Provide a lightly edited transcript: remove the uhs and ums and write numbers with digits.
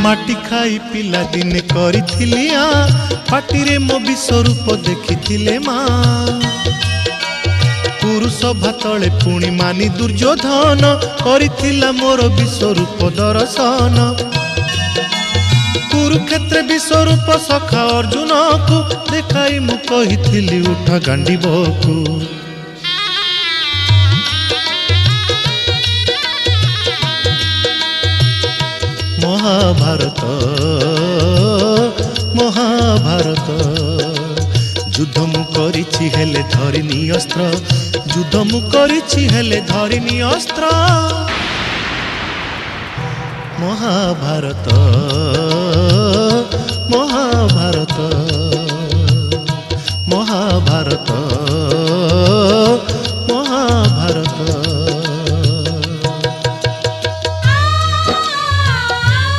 माटी खाई पिला दिने करिथिली पाटिरे मो विश्वरूप देखिथिले माँ पुरुष भातले पुणी मानी दुर्योधन करिथिला मोर विश्वरूप दर्शन कुरुक्षेत्र विश्वरूप सखा अर्जुन को देखाई मु कहिथिली उठा गांडीबकु महाभारत महाभारत युद्ध मु करिछि हेले धरिनी अस्त्र युद्ध मु करिछि हेले धरिनी अस्त्र महाभारत महाभारत।